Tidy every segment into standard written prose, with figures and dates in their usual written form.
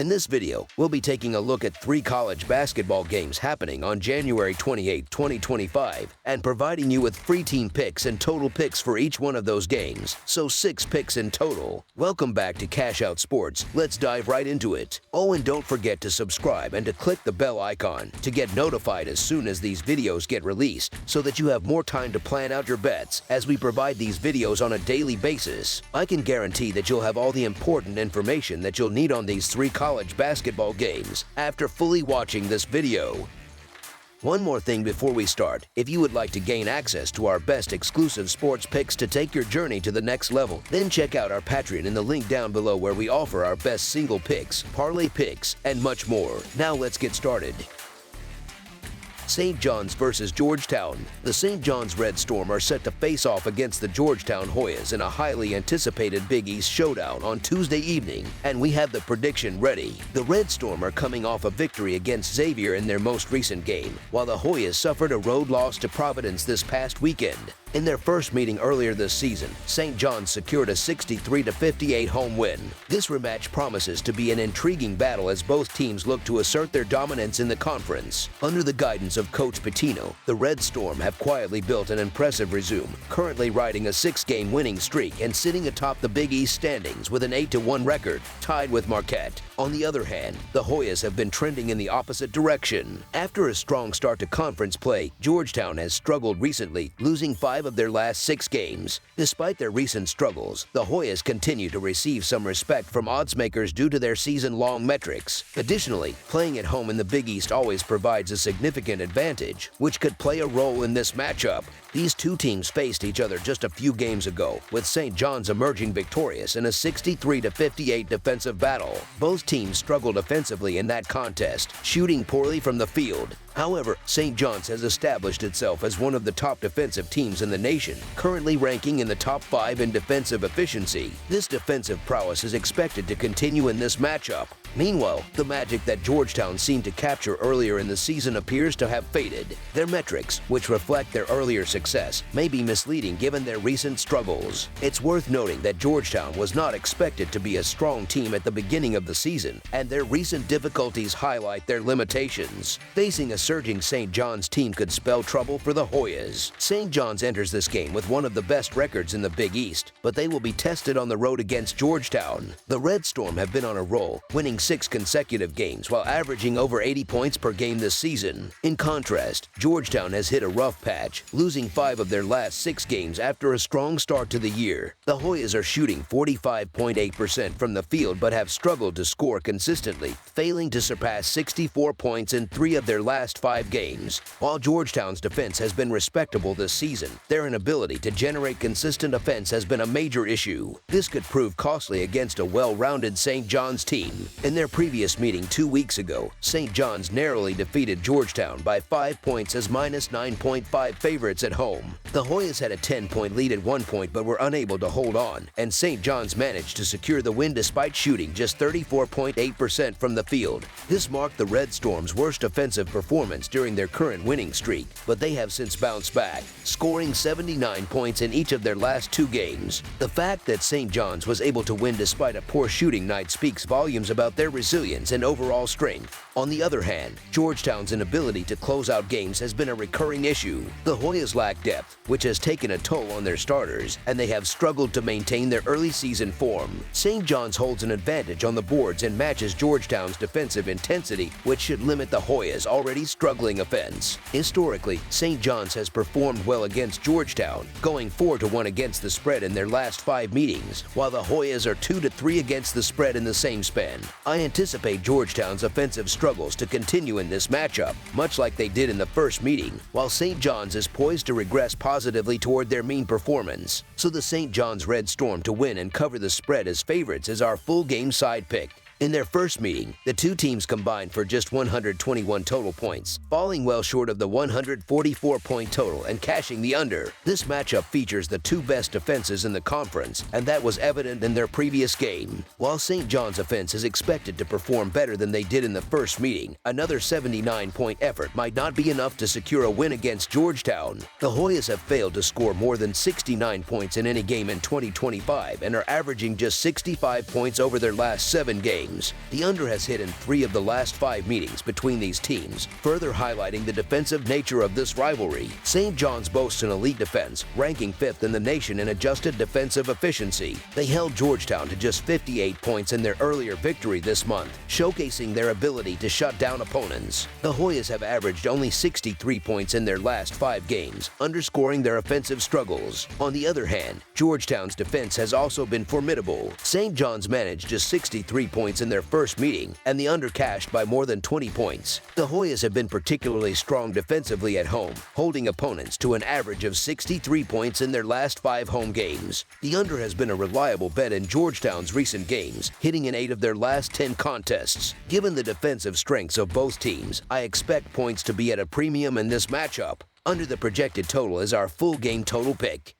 In this video, we'll be taking a look at 3 college basketball games happening on January 28, 2025, and providing you with free team picks and total picks for each one of those games, so 6 picks in total. Welcome back to Cash Out Sports. Let's dive right into it. Oh, and don't forget to subscribe and to click the bell icon to get notified as soon as these videos get released, so that you have more time to plan out your bets as we provide these videos on a daily basis. I can guarantee that you'll have all the important information that you'll need on these 3 college basketball games after fully watching this video. One more thing before we start. If you would like to gain access to our best exclusive sports picks to take your journey to the next level, then check out our Patreon in the link down below, where we offer our best single picks, parlay picks, and much more. Now let's get started. St. John's versus Georgetown. The St. John's Red Storm are set to face off against the Georgetown Hoyas in a highly anticipated Big East showdown on Tuesday evening, and we have the prediction ready. The Red Storm are coming off a victory against Xavier in their most recent game, while the Hoyas suffered a road loss to Providence this past weekend. In their first meeting earlier this season, St. John's secured a 63-58 home win. This rematch promises to be an intriguing battle as both teams look to assert their dominance in the conference. Under the guidance of Coach Pitino, the Red Storm have quietly built an impressive resume, currently riding a 6-game winning streak and sitting atop the Big East standings with an 8-1 record, tied with Marquette. On the other hand, the Hoyas have been trending in the opposite direction. After a strong start to conference play, Georgetown has struggled recently, losing 5 of their last 6 games. Despite their recent struggles, the Hoyas continue to receive some respect from oddsmakers due to their season-long metrics. Additionally, playing at home in the Big East always provides a significant advantage, which could play a role in this matchup. These two teams faced each other just a few games ago, with St. John's emerging victorious in a 63-58 defensive battle. Both teams struggled offensively in that contest, shooting poorly from the field. However, St. John's has established itself as one of the top defensive teams in the nation, currently ranking in the top 5 in defensive efficiency. This defensive prowess is expected to continue in this matchup. Meanwhile, the magic that Georgetown seemed to capture earlier in the season appears to have faded. Their metrics, which reflect their earlier success, may be misleading given their recent struggles. It's worth noting that Georgetown was not expected to be a strong team at the beginning of the season, and their recent difficulties highlight their limitations. Facing a surging St. John's team could spell trouble for the Hoyas. St. John's enters this game with one of the best records in the Big East, but they will be tested on the road against Georgetown. The Red Storm have been on a roll, winning 6 consecutive games while averaging over 80 points per game this season. In contrast, Georgetown has hit a rough patch, losing 5 of their last 6 games after a strong start to the year. The Hoyas are shooting 45.8% from the field but have struggled to score consistently, failing to surpass 64 points in 3 of their last 5 games. While Georgetown's defense has been respectable this season, their inability to generate consistent offense has been a major issue. This could prove costly against a well-rounded St. John's team. In their previous meeting 2 weeks ago, St. John's narrowly defeated Georgetown by 5 points as minus 9.5 favorites at home. The Hoyas had a 10-point lead at one point but were unable to hold on, and St. John's managed to secure the win despite shooting just 34.8% from the field. This marked the Red Storm's worst offensive performance during their current winning streak, but they have since bounced back, scoring 79 points in each of their last 2 games. The fact that St. John's was able to win despite a poor shooting night speaks volumes about their resilience and overall strength. On the other hand, Georgetown's inability to close out games has been a recurring issue. The Hoyas lack depth, which has taken a toll on their starters, and they have struggled to maintain their early season form. St. John's holds an advantage on the boards and matches Georgetown's defensive intensity, which should limit the Hoyas' already struggling offense. Historically, St. John's has performed well against Georgetown, going 4-1 against the spread in their last 5 meetings, while the Hoyas are 2-3 against the spread in the same span. I anticipate Georgetown's offensive struggles to continue in this matchup, much like they did in the first meeting, while St. John's is poised to regress positively toward their mean performance. So the St. John's Red Storm to win and cover the spread as favorites is our full game side pick. In their first meeting, the two teams combined for just 121 total points, falling well short of the 144-point total and cashing the under. This matchup features the 2 best defenses in the conference, and that was evident in their previous game. While St. John's offense is expected to perform better than they did in the first meeting, another 79-point effort might not be enough to secure a win against Georgetown. The Hoyas have failed to score more than 69 points in any game in 2025 and are averaging just 65 points over their last 7 games. games. The under has hit in 3 of the last 5 meetings between these teams, further highlighting the defensive nature of this rivalry. St. John's boasts an elite defense, ranking 5th in the nation in adjusted defensive efficiency. They held Georgetown to just 58 points in their earlier victory this month, showcasing their ability to shut down opponents. The Hoyas have averaged only 63 points in their last 5 games, underscoring their offensive struggles. On the other hand, Georgetown's defense has also been formidable. St. John's managed just 63 points in their first meeting, and the under cashed by more than 20 points. The Hoyas have been particularly strong defensively at home, holding opponents to an average of 63 points in their last 5 home games. The under has been a reliable bet in Georgetown's recent games, hitting in 8 of their last 10 contests. Given the defensive strengths of both teams, I expect points to be at a premium in this matchup. Under the projected total is our full game total pick.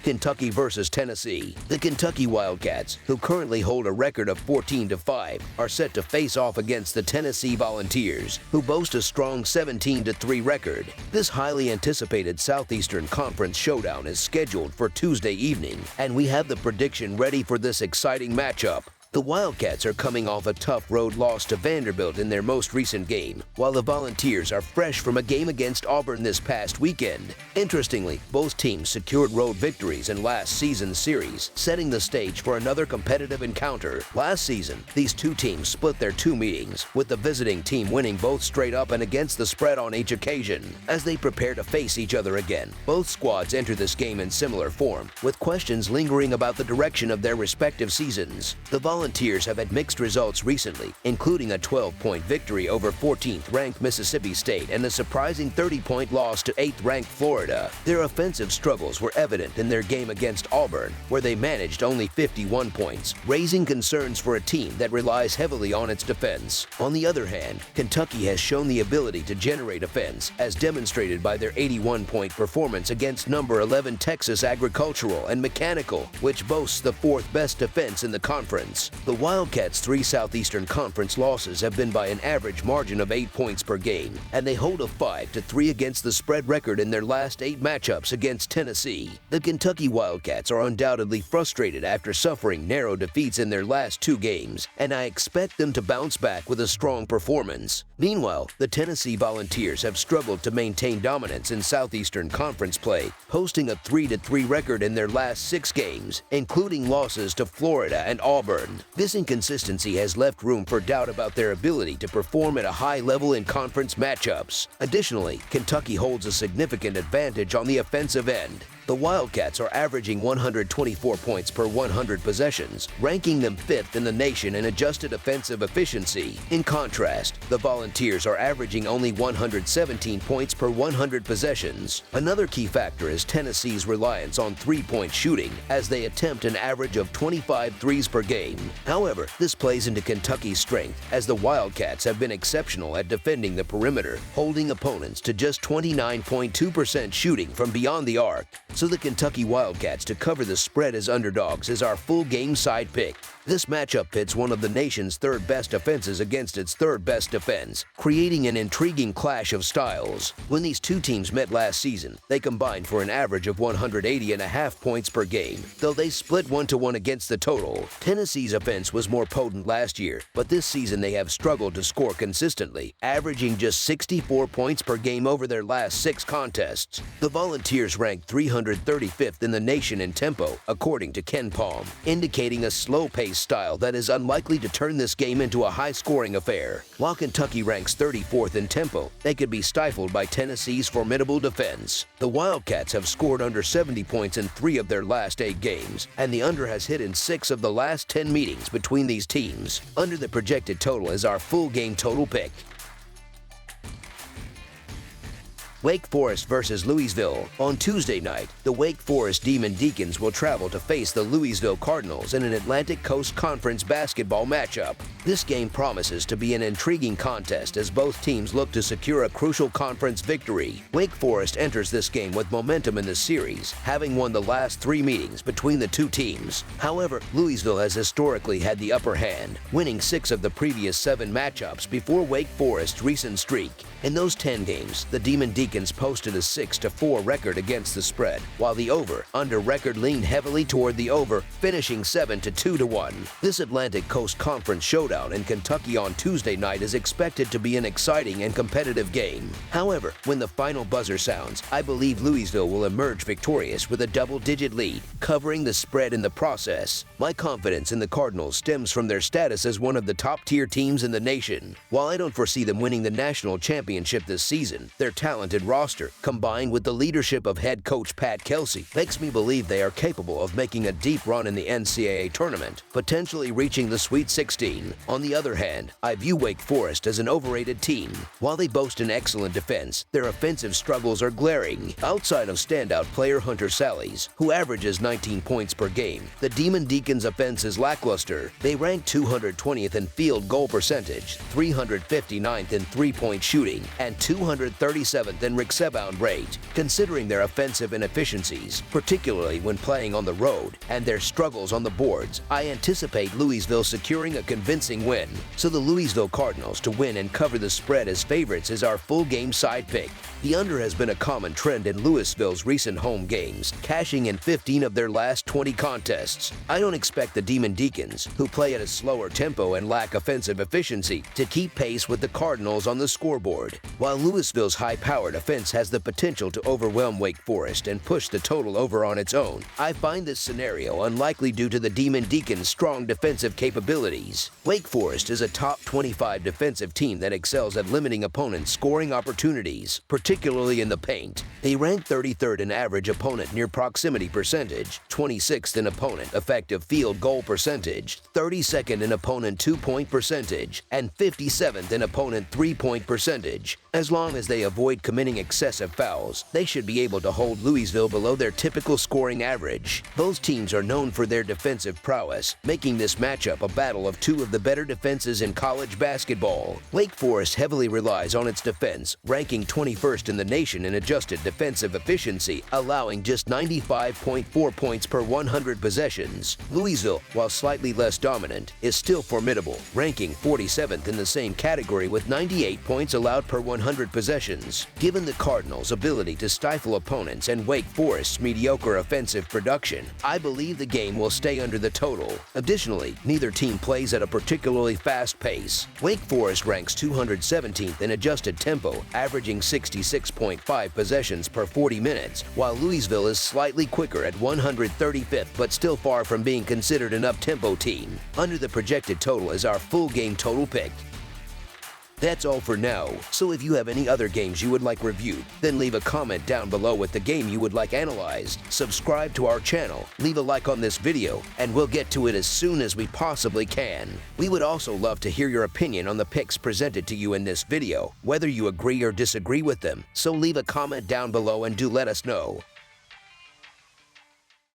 Kentucky versus Tennessee. The Kentucky Wildcats, who currently hold a record of 14-5, are set to face off against the Tennessee Volunteers, who boast a strong 17-3 record. This highly anticipated Southeastern Conference showdown is scheduled for Tuesday evening, and we have the prediction ready for this exciting matchup. The Wildcats are coming off a tough road loss to Vanderbilt in their most recent game, while the Volunteers are fresh from a game against Auburn this past weekend. Interestingly, both teams secured road victories in last season's series, setting the stage for another competitive encounter. Last season, these two teams split their 2 meetings, with the visiting team winning both straight up and against the spread on each occasion. As they prepare to face each other again, both squads enter this game in similar form, with questions lingering about the direction of their respective seasons. The Volunteers have had mixed results recently, including a 12-point victory over 14th-ranked Mississippi State and a surprising 30-point loss to 8th-ranked Florida. Their offensive struggles were evident in their game against Auburn, where they managed only 51 points, raising concerns for a team that relies heavily on its defense. On the other hand, Kentucky has shown the ability to generate offense, as demonstrated by their 81-point performance against number 11 Texas Agricultural and Mechanical, which boasts the 4th best defense in the conference. The Wildcats' 3 Southeastern Conference losses have been by an average margin of 8 points per game, and they hold a 5-3 against the spread record in their last 8 matchups against Tennessee. The Kentucky Wildcats are undoubtedly frustrated after suffering narrow defeats in their last 2 games, and I expect them to bounce back with a strong performance. Meanwhile, the Tennessee Volunteers have struggled to maintain dominance in Southeastern Conference play, posting a 3-3 record in their last 6 games, including losses to Florida and Auburn. This inconsistency has left room for doubt about their ability to perform at a high level in conference matchups. Additionally, Kentucky holds a significant advantage on the offensive end. The Wildcats are averaging 124 points per 100 possessions, ranking them 5th in the nation in adjusted offensive efficiency. In contrast, the Volunteers are averaging only 117 points per 100 possessions. Another key factor is Tennessee's reliance on 3-point shooting, as they attempt an average of 25 threes per game. However, this plays into Kentucky's strength, as the Wildcats have been exceptional at defending the perimeter, holding opponents to just 29.2% shooting from beyond the arc. So the Kentucky Wildcats to cover the spread as underdogs is our full game side pick. This matchup pits one of the nation's 3rd best offenses against its 3rd best defense, creating an intriguing clash of styles. When these two teams met last season, they combined for an average of 180.5 points per game, though they split 1-1 against the total. Tennessee's offense was more potent last year, but this season they have struggled to score consistently, averaging just 64 points per game over their last 6 contests. The Volunteers ranked 335th in the nation in tempo, according to Ken Palm, indicating a slow-paced style that is unlikely to turn this game into a high-scoring affair. While Kentucky ranks 34th in tempo, they could be stifled by Tennessee's formidable defense. The Wildcats have scored under 70 points in 3 of their last 8 games, and the under has hit in 6 of the last 10 meetings between these teams. Under the projected total is our full game total pick. Wake Forest versus Louisville. On Tuesday night, the Wake Forest Demon Deacons will travel to face the Louisville Cardinals in an Atlantic Coast Conference basketball matchup. This game promises to be an intriguing contest as both teams look to secure a crucial conference victory. Wake Forest enters this game with momentum in the series, having won the last 3 meetings between the two teams. However, Louisville has historically had the upper hand, winning 6 of the previous 7 matchups before Wake Forest's recent streak. In those 10 games, the Demon Deacons Deacons posted a 6-4 record against the spread, while the over-under record leaned heavily toward the over, finishing 7-2-1. This Atlantic Coast Conference showdown in Kentucky on Tuesday night is expected to be an exciting and competitive game. However, when the final buzzer sounds, I believe Louisville will emerge victorious with a double-digit lead, covering the spread in the process. My confidence in the Cardinals stems from their status as one of the top-tier teams in the nation. While I don't foresee them winning the national championship this season, their talented roster, combined with the leadership of head coach Pat Kelsey, makes me believe they are capable of making a deep run in the NCAA tournament, potentially reaching the Sweet 16. On the other hand, I view Wake Forest as an overrated team. While they boast an excellent defense, their offensive struggles are glaring. Outside of standout player Hunter Sallies, who averages 19 points per game, the Demon Deacons' offense is lackluster. They rank 220th in field goal percentage, 359th in three-point shooting, and 237th in rebound rate. Considering their offensive inefficiencies, particularly when playing on the road, and their struggles on the boards, I anticipate Louisville securing a convincing win. So the Louisville Cardinals to win and cover the spread as favorites is our full game side pick. The under has been a common trend in Louisville's recent home games, cashing in 15 of their last 20 contests. I don't expect the Demon Deacons, who play at a slower tempo and lack offensive efficiency, to keep pace with the Cardinals on the scoreboard. While Louisville's high-powered offense has the potential to overwhelm Wake Forest and push the total over on its own, I find this scenario unlikely due to the Demon Deacons' strong defensive capabilities. Wake Forest is a top 25 defensive team that excels at limiting opponents' scoring opportunities, particularly in the paint. They rank 33rd in average opponent near proximity percentage, 26th in opponent effective field goal percentage, 32nd in opponent two-point percentage, and 57th in opponent three-point percentage. As long as they avoid committing excessive fouls, they should be able to hold Louisville below their typical scoring average. Both teams are known for their defensive prowess, making this matchup a battle of two of the better defenses in college basketball. Wake Forest heavily relies on its defense, ranking 21st in the nation in adjusted defensive efficiency, allowing just 95.4 points per 100 possessions. Louisville, while slightly less dominant, is still formidable, ranking 47th in the same category with 98 points allowed per 100 possessions. Given the Cardinals' ability to stifle opponents and Wake Forest's mediocre offensive production, I believe the game will stay under the total. Additionally, neither team plays at a particularly fast pace. Wake Forest ranks 217th in adjusted tempo, averaging 66.5 possessions per 40 minutes, while Louisville is slightly quicker at 135th but still far from being considered an up-tempo team. Under the projected total is our full game total pick. That's all for now, so if you have any other games you would like reviewed, then leave a comment down below with the game you would like analyzed. Subscribe to our channel, leave a like on this video, and we'll get to it as soon as we possibly can. We would also love to hear your opinion on the picks presented to you in this video, whether you agree or disagree with them, so leave a comment down below and do let us know.